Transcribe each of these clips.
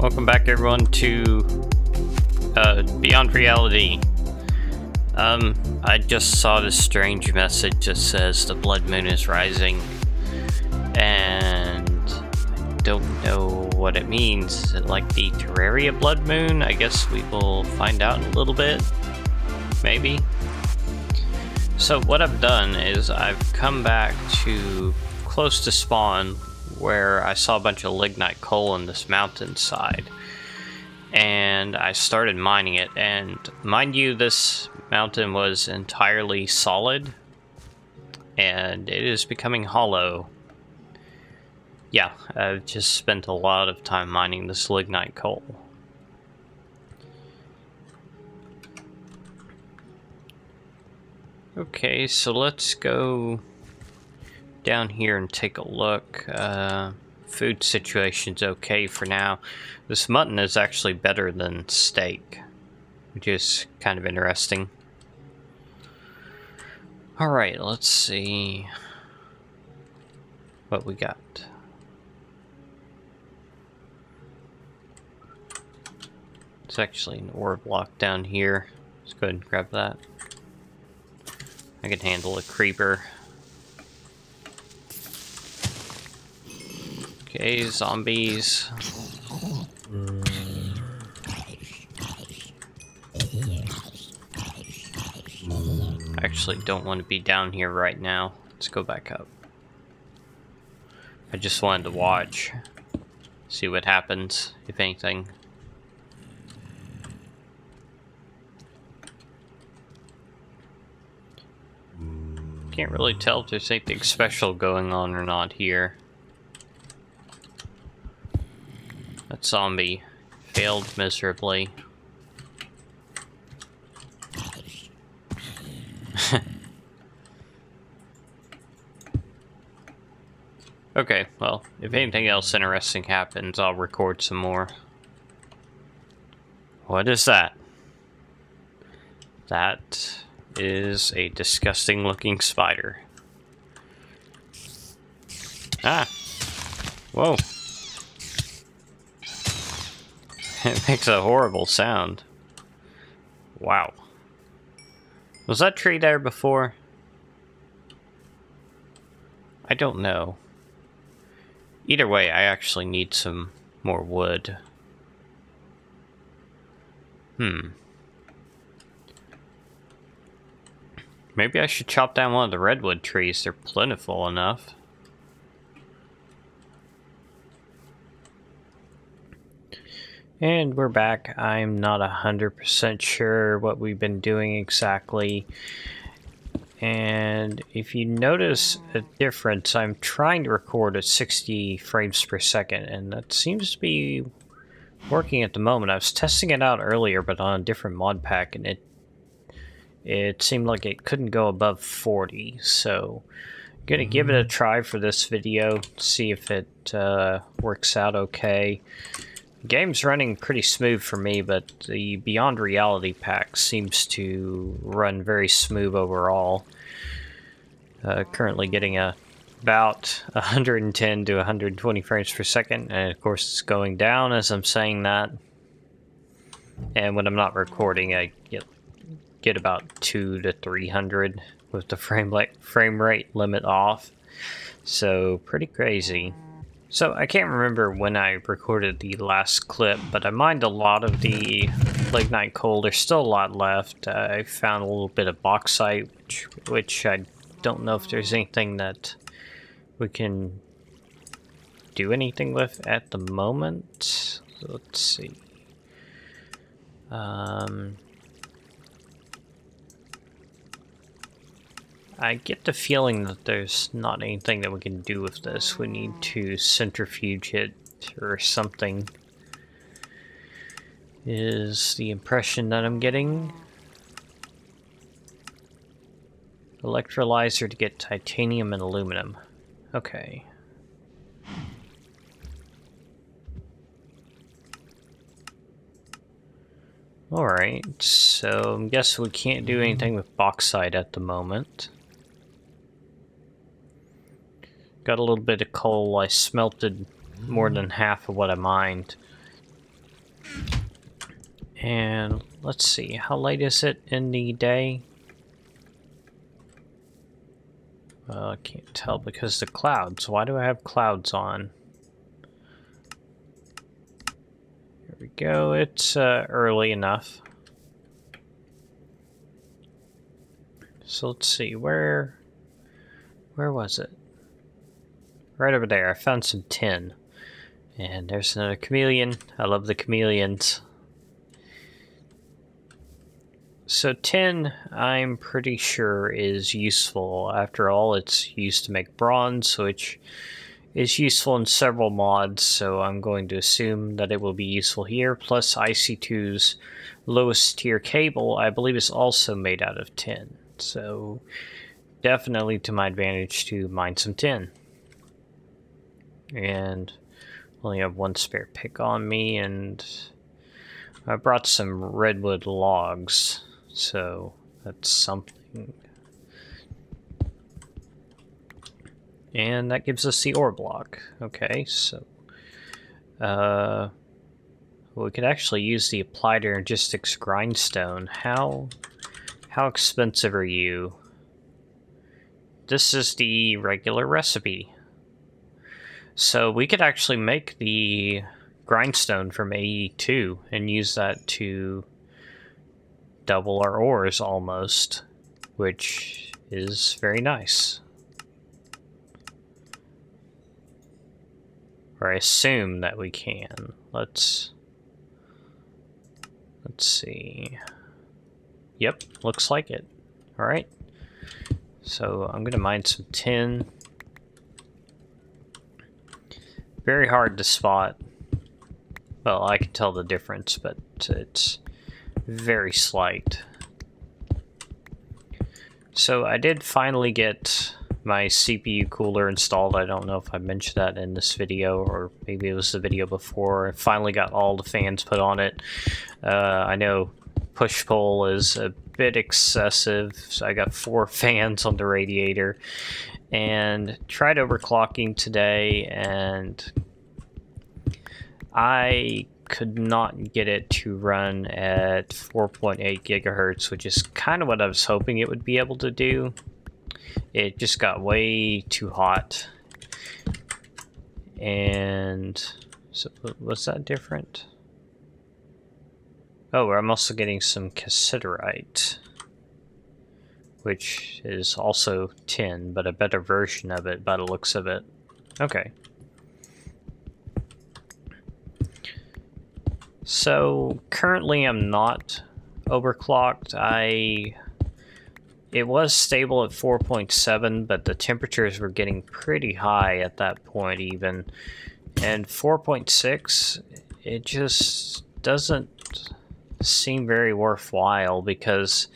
Welcome back, everyone, to Beyond Reality. I just saw this strange message that says the blood moon is rising, and I don't know what it means. Is it like the Terraria blood moon? I guess we will find out in a little bit, maybe. So what I've done is I've come back to close to spawn, where I saw a bunch of lignite coal in this mountainside, and I started mining it. And mind you, this mountain was entirely solid, and it is becoming hollow. Yeah, I've just spent a lot of time mining this lignite coal. Okay, so let's go down here and take a look. Food situation's okay for now. This mutton is actually better than steak, which is kind of interesting. Alright, let's see what we got. It's actually an ore block down here. Let's go ahead and grab that. I can handle a creeper. Okay, zombies. I actually don't want to be down here right now. Let's go back up. I just wanted to watch, see what happens, if anything. Can't really tell if there's anything special going on or not here. That zombie failed miserably. Okay, well, if anything else interesting happens, I'll record some more. What is that? That is a disgusting looking spider. Ah! Whoa! It makes a horrible sound. Wow. Was that tree there before? I don't know. Either way, I actually need some more wood. Maybe I should chop down one of the redwood trees. They're plentiful enough. And we're back. I'm not 100% sure what we've been doing exactly. And if you notice a difference, I'm trying to record at 60 frames per second, and that seems to be working at the moment. I was testing it out earlier, but on a different mod pack, and it seemed like it couldn't go above 40. So I'm gonna give it a try for this video, see if it works out okay. The game's running pretty smooth for me, but the Beyond Reality pack seems to run very smooth overall. Currently getting about 110 to 120 frames per second, and of course it's going down as I'm saying that. And when I'm not recording, I get about 200 to 300 with the frame rate limit off. So pretty crazy. So I can't remember when I recorded the last clip, but I mined a lot of the lignite coal. There's still a lot left. I found a little bit of bauxite, which I don't know if there's anything that we can do anything with at the moment. Let's see. I get the feeling that there's not anything that we can do with this. We need to centrifuge it or something, is the impression that I'm getting. Electrolyzer to get titanium and aluminum. Okay. Alright, so I guess we can't do anything with bauxite at the moment. Got a little bit of coal. I smelted more than half of what I mined. And let's see, how late is it in the day? I can't tell because the clouds. Why do I have clouds on? Here we go. It's early enough. So let's see, where was it? Right over there. I found some tin. And there's another chameleon. I love the chameleons. So tin, I'm pretty sure, is useful. After all, it's used to make bronze, which is useful in several mods, so I'm going to assume that it will be useful here. Plus, IC2's lowest tier cable, I believe, is also made out of tin. So, definitely to my advantage to mine some tin. And only have one spare pick on me, and I brought some redwood logs. So that's something. And that gives us the ore block. Okay, so we could actually use the applied energistics grindstone. How expensive are you? This is the regular recipe. So we could actually make the grindstone from AE2 and use that to double our ores almost, which is very nice. Or I assume that we can. Let's see. Yep, looks like it. Alright. So I'm gonna mine some tin. Very hard to spot. Well, I can tell the difference, but it's very slight. So I did finally get my CPU cooler installed. I don't know if I mentioned that in this video, or maybe it was the video before. I finally got all the fans put on it. I know push-pull is a bit excessive, so I got 4 fans on the radiator. And tried overclocking today, and I could not get it to run at 4.8 gigahertz, which is kind of what I was hoping it would be able to do. It just got way too hot. And so was that different? Oh, I'm also getting some cassiterite, which is also tin, but a better version of it by the looks of it. Okay. So currently I'm not overclocked. It was stable at 4.7, but the temperatures were getting pretty high at that point even. And 4.6, it just doesn't seem very worthwhile because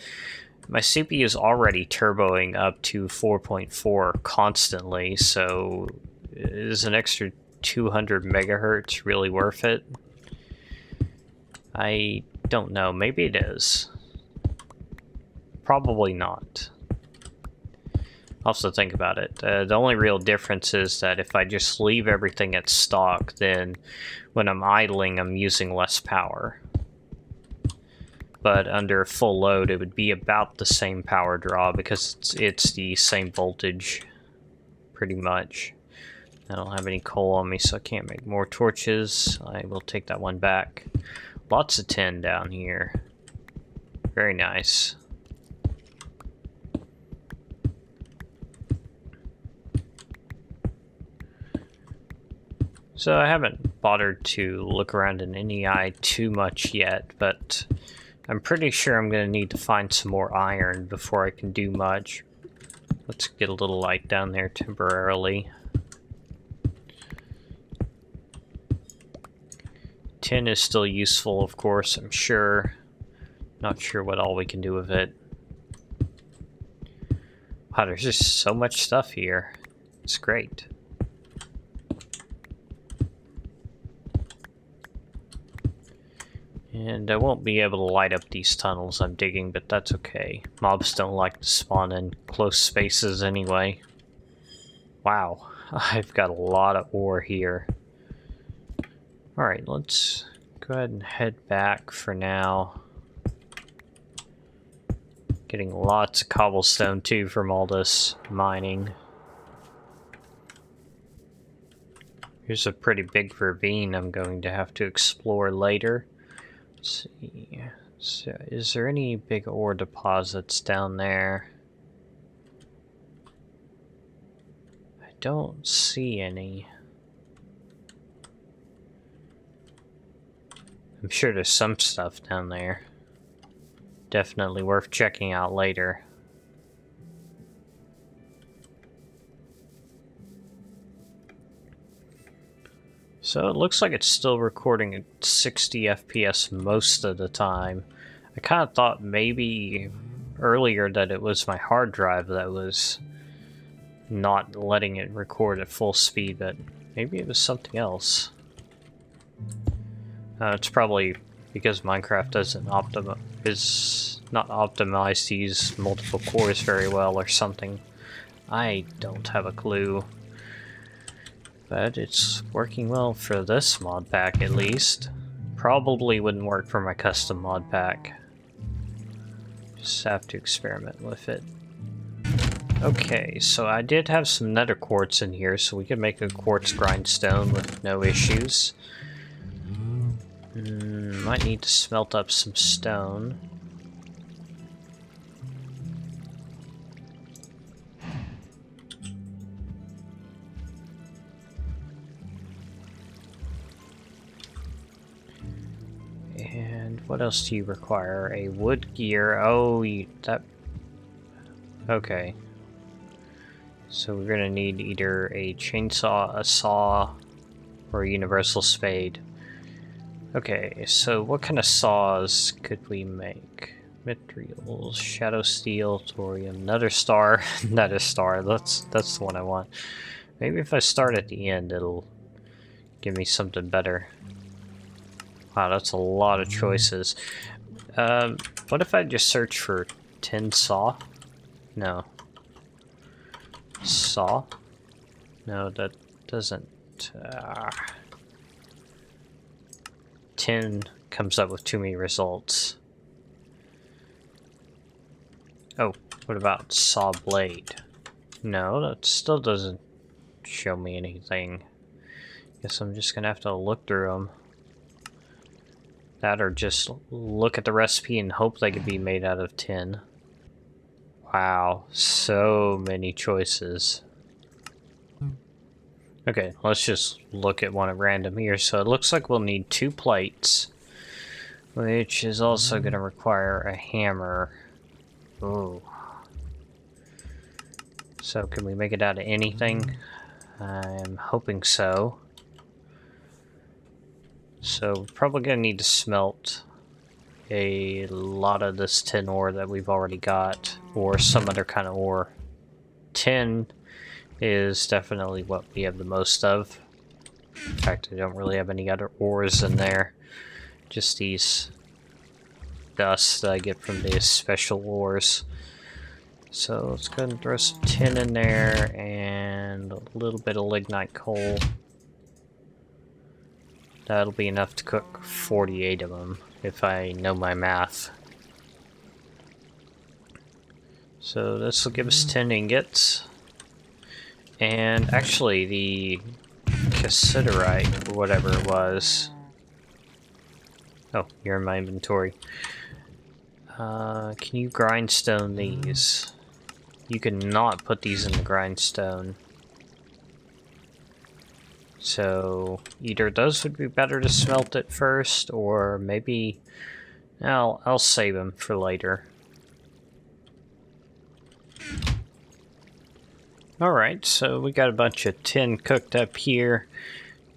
my CPU is already turboing up to 4.4 constantly, so is an extra 200 megahertz really worth it? I don't know. Maybe it is. Probably not. I'll also think about it. The only real difference is that if I just leave everything at stock, then when I'm idling, I'm using less power. But under full load, it would be about the same power draw because it's the same voltage, pretty much. I don't have any coal on me, so I can't make more torches. I will take that one back. Lots of tin down here. Very nice. So I haven't bothered to look around in NEI too much yet, but I'm pretty sure I'm going to need to find some more iron before I can do much. Let's get a little light down there temporarily. Tin is still useful, of course, I'm sure. Not sure what all we can do with it. Wow, there's just so much stuff here. It's great. And I won't be able to light up these tunnels I'm digging, but that's okay. Mobs don't like to spawn in close spaces anyway. Wow, I've got a lot of ore here. Alright, let's go ahead and head back for now. Getting lots of cobblestone too from all this mining. Here's a pretty big ravine I'm going to have to explore later. Let's see. So, is there any big ore deposits down there? I don't see any. I'm sure there's some stuff down there. Definitely worth checking out later. So it looks like it's still recording at 60 FPS most of the time. I kind of thought maybe earlier that it was my hard drive that was not letting it record at full speed, but maybe it was something else. It's probably because Minecraft doesn't is not optimized to use multiple cores very well or something. I don't have a clue. But it's working well for this mod pack at least. Probably wouldn't work for my custom mod pack. Just have to experiment with it. Okay, so I did have some nether quartz in here, so we could make a quartz grindstone with no issues. Might need to smelt up some stone. And what else do you require? A wood gear. Oh, that... Okay. So we're gonna need either a chainsaw, a saw, or a universal spade. Okay, so what kind of saws could we make? Materials, shadow steel, thorium, nether star, nether star. That's the one I want. Maybe if I start at the end, it'll give me something better. Wow, that's a lot of choices. What if I just search for tin saw? No. Saw? No, that doesn't... Tin comes up with too many results. Oh, what about saw blade? No, that still doesn't show me anything. Guess I'm just gonna have to look through them. That or just look at the recipe and hope they could be made out of tin. Wow, so many choices. Okay, let's just look at one at random here. So it looks like we'll need 2 plates, which is also going to require a hammer. Ooh. So can we make it out of anything? I'm hoping so. So we're probably going to need to smelt a lot of this tin ore that we've already got, or some other kind of ore. Tin is definitely what we have the most of. In fact, I don't really have any other ores in there. Just these dust that I get from these special ores. So let's go ahead and throw some tin in there and a little bit of lignite coal. That'll be enough to cook 48 of them, if I know my math. So this will give us 10 ingots. And actually, the cassiterite, or whatever it was... Oh, you're in my inventory. Can you grindstone these? You cannot put these in the grindstone. So, either those would be better to smelt it first, or maybe... I'll save them for later. Alright, so we got a bunch of tin cooked up here,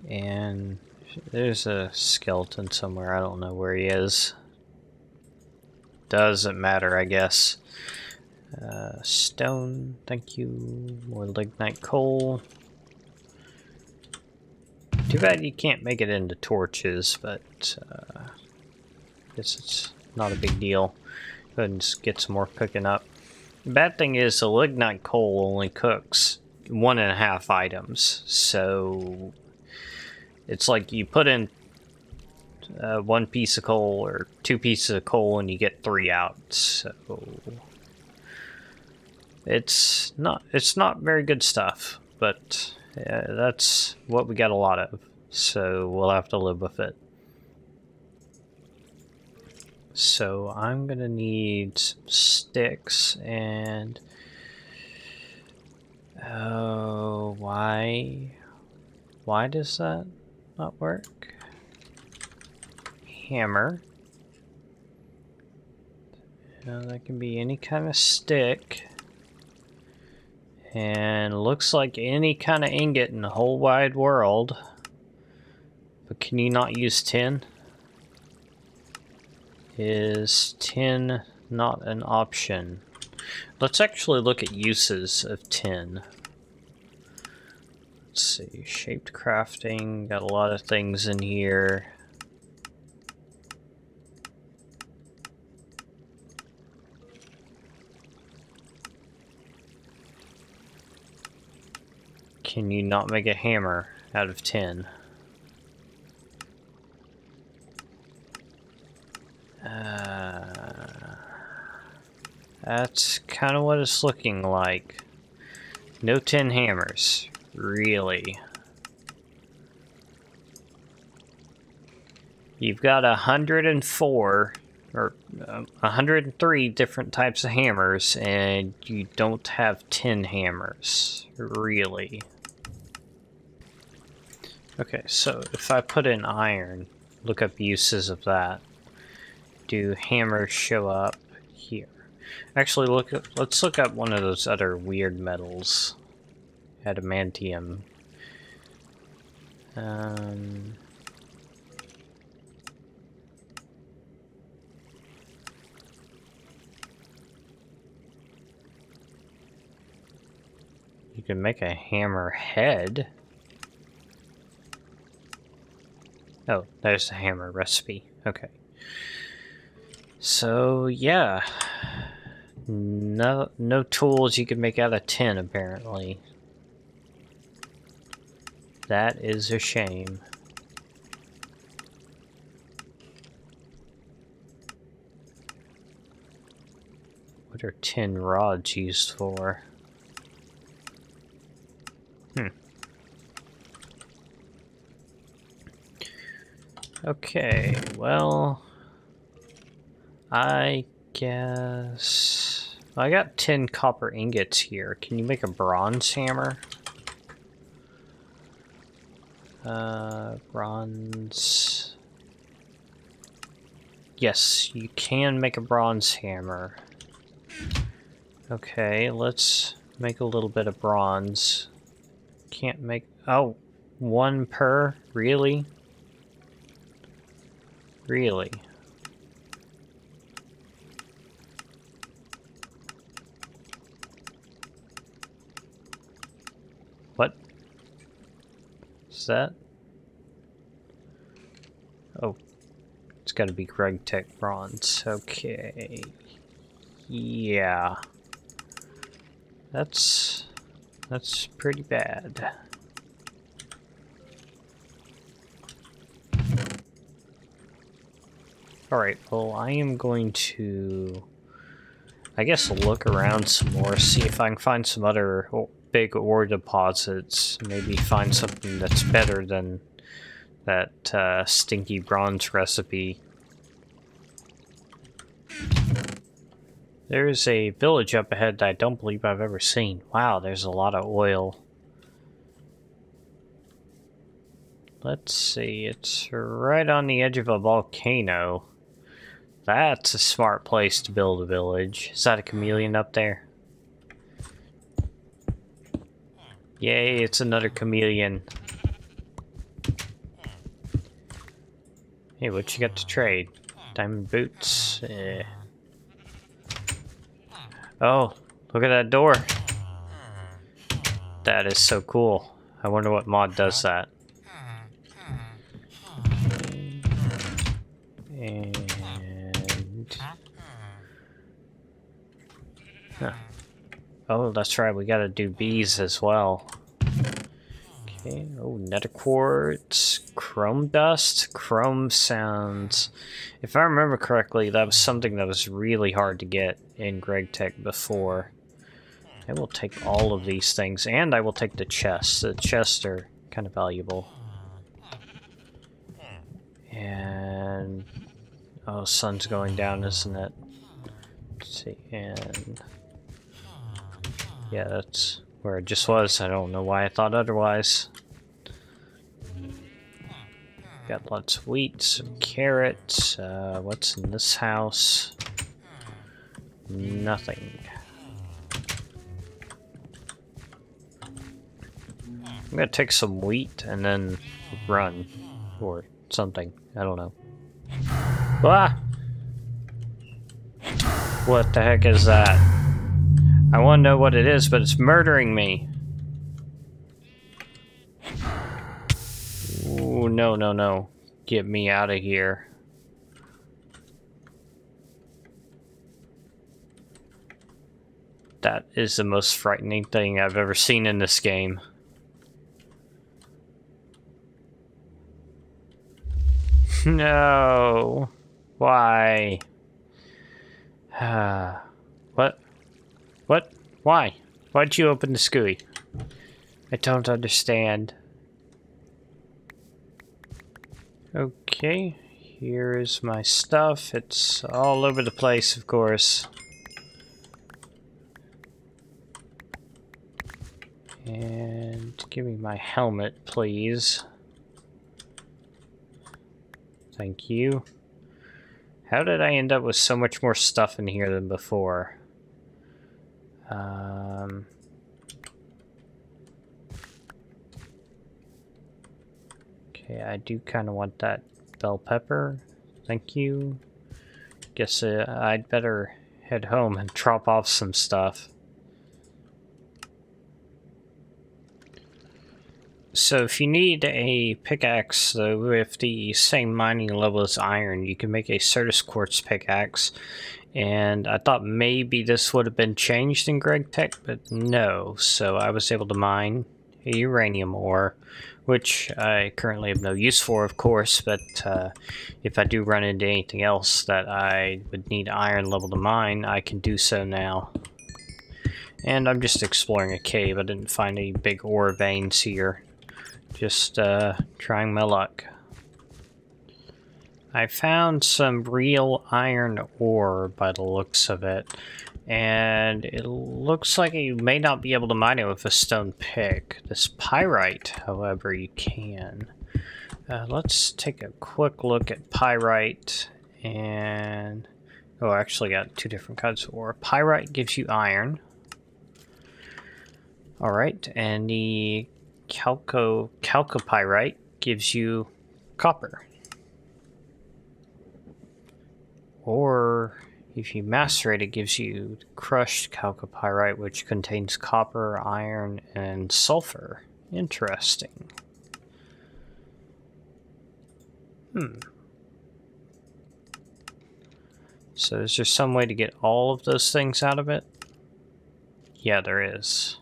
and there's a skeleton somewhere. I don't know where he is. Doesn't matter, I guess. Stone, thank you. More lignite coal. Too bad you can't make it into torches, but I guess it's not a big deal. Go ahead and just get some more cooking up. The bad thing is the lignite coal only cooks 1.5 items, so it's like you put in one piece of coal or 2 pieces of coal and you get 3 out. So it's not very good stuff, but that's what we got a lot of. So we'll have to live with it. So I'm gonna need some sticks and oh, why does that not work? Hammer. That can be any kind of stick. And looks like any kind of ingot in the whole wide world. But can you not use tin? Is tin not an option? Let's actually look at uses of tin. Let's see, shaped crafting, got a lot of things in here. Can you not make a hammer out of tin? That's kind of what it's looking like. No tin hammers, really. You've got 104 or 103 different types of hammers, and you don't have tin hammers, really. Okay, so if I put in iron, look up uses of that. Do hammers show up here? Actually, let's look up one of those other weird metals. Adamantium. You can make a hammer head. Oh, there's the hammer recipe. Okay. So, yeah. No tools you can make out of tin, apparently. That is a shame. What are tin rods used for? Okay, well, I guess I got 10 copper ingots here. Can you make a bronze hammer? Bronze. Yes, you can make a bronze hammer. Okay, let's make a little bit of bronze. Can't make... Oh, 1 per? Really? Really? What? Is that? Oh. It's gotta be Greg Tech bronze. Okay. Yeah. That's pretty bad. Alright, well, I am going to, I guess, look around some more, see if I can find some other big ore deposits, maybe find something that's better than that stinky bronze recipe. There's a village up ahead that I don't believe I've ever seen. Wow, there's a lot of oil. Let's see, it's right on the edge of a volcano. That's a smart place to build a village. Is that a chameleon up there? Yay, it's another chameleon. Hey, what you got to trade? Diamond boots? Oh, look at that door. That is so cool. I wonder what mod does that. And... Huh. Oh, that's right, we gotta do bees as well. Okay, oh, nether quartz, chrome dust. Chrome sounds... If I remember correctly, that was something that was really hard to get in GregTech before. I will take all of these things, and I will take the chests. The chests are kind of valuable. And... oh, sun's going down, isn't it? Let's see, and... yeah, that's where it just was. I don't know why I thought otherwise. Got lots of wheat, some carrots. What's in this house? Nothing. I'm gonna take some wheat and then run. Or something. I don't know. Ah! What the heck is that? I want to know what it is, but it's murdering me. Ooh, no, no, no. Get me out of here. That is the most frightening thing I've ever seen in this game. No. Why? What? What? Why? Why'd you open the SCUI? I don't understand. Okay, here is my stuff. It's all over the place, of course. And give me my helmet, please. Thank you. How did I end up with so much more stuff in here than before? Okay, I do kind of want that bell pepper. Thank you. Guess I'd better head home and drop off some stuff. So if you need a pickaxe with the same mining level as iron, you can make a Certus Quartz pickaxe. And I thought maybe this would have been changed in GregTech, but no. So I was able to mine a uranium ore, which I currently have no use for, of course, but if I do run into anything else that I would need iron level to mine, I can do so now. And I'm just exploring a cave. I didn't find any big ore veins here. Just trying my luck. I found some real iron ore by the looks of it, and it looks like you may not be able to mine it with a stone pick. This pyrite, however, you can. Let's take a quick look at pyrite, and... oh, I actually got two different kinds of ore. Pyrite gives you iron. Alright, and the chalcopyrite gives you copper. Or if you macerate it, gives you crushed chalcopyrite, which contains copper, iron, and sulfur. Interesting. So is there some way to get all of those things out of it? Yeah, there is.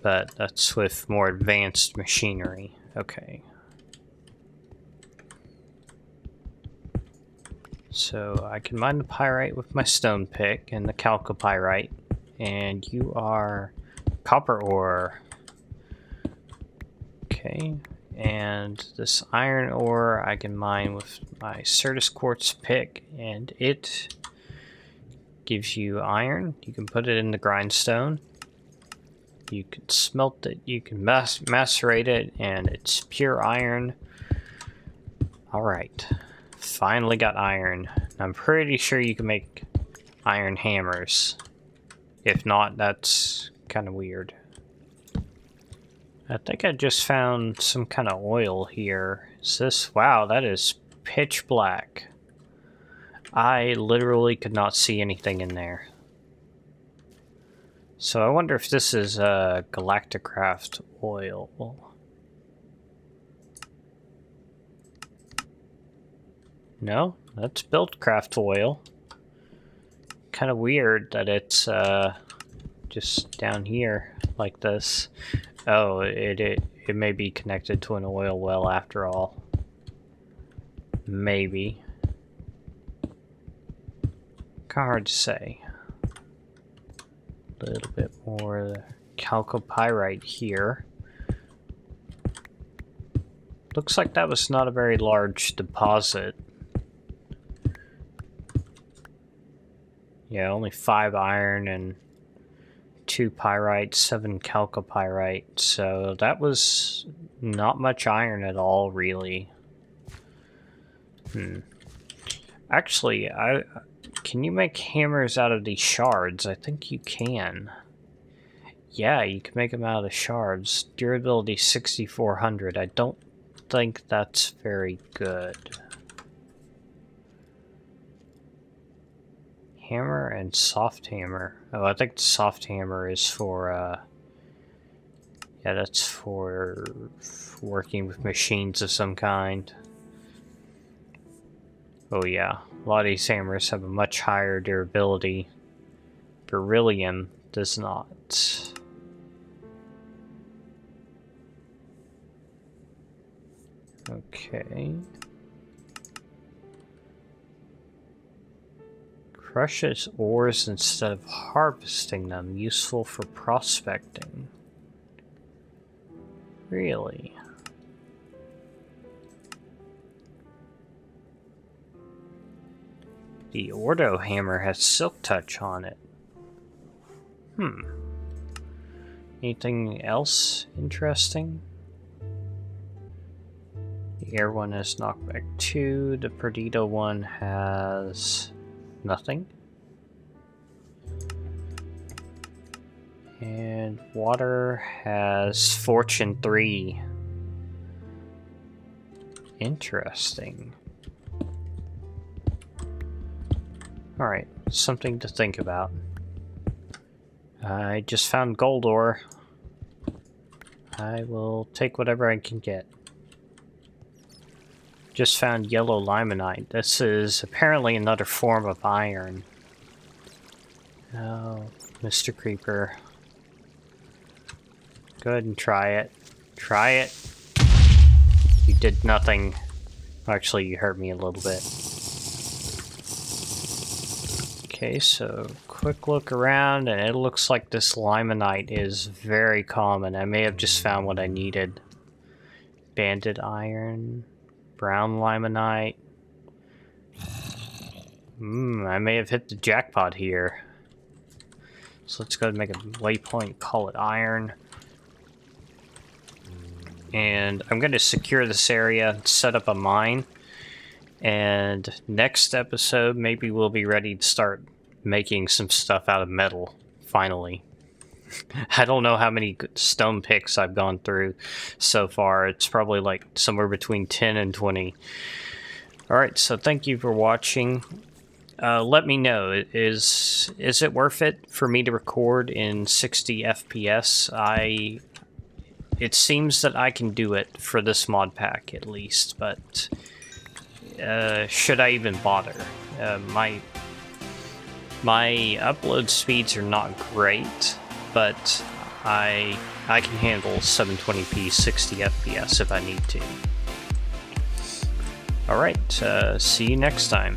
But that's with more advanced machinery. Okay. So I can mine the pyrite with my stone pick and the chalcopyrite. And you are copper ore. Okay. And this iron ore I can mine with my Certus Quartz pick, and it gives you iron. You can put it in the grindstone. You can smelt it, you can macerate it, and it's pure iron. Alright. Finally got iron. I'm pretty sure you can make iron hammers. If not, that's kind of weird. I think I just found some kind of oil here. Is this... wow, that is pitch black. I literally could not see anything in there. So I wonder if this is Galacticraft oil. No, that's Buildcraft oil. Kind of weird that it's just down here like this. Oh, it it may be connected to an oil well after all. Maybe. Kind of hard to say. A little bit more chalcopyrite here. Looks like that was not a very large deposit. Yeah, only 5 iron and 2 pyrite, 7 chalcopyrite. So that was not much iron at all, really. Actually, can you make hammers out of these shards? I think you can. Yeah, you can make them out of shards. Durability 6400. I don't think that's very good. Hammer and soft hammer. Oh, I think the soft hammer is for, yeah, that's for working with machines of some kind. Oh yeah, a lot of these hammers have a much higher durability. Beryllium does not. Okay. Crushes ores instead of harvesting them, useful for prospecting. Really? The Ordo hammer has silk touch on it. Anything else interesting? The air one has knockback 2, the Perdido one has nothing. And water has fortune 3. Interesting. Alright, something to think about. I just found gold ore. I will take whatever I can get. Just found yellow limonite. This is apparently another form of iron. Oh, Mr. Creeper. Go ahead and try it. Try it. You did nothing. Actually, you hurt me a little bit. Okay, so quick look around, and it looks like this limonite is very common. I may have just found what I needed. Banded iron. Brown limonite. I may have hit the jackpot here. So let's go ahead and make a waypoint, call it iron. And I'm going to secure this area, set up a mine. And next episode, maybe we'll be ready to start making some stuff out of metal, finally. I don't know how many stone picks I've gone through so far. It's probably like somewhere between 10 and 20. Alright, so thank you for watching. Let me know, is it worth it for me to record in 60 FPS? It seems that I can do it for this mod pack at least, but should I even bother? My upload speeds are not great, but I can handle 720p 60 FPS if I need to. Alright, see you next time.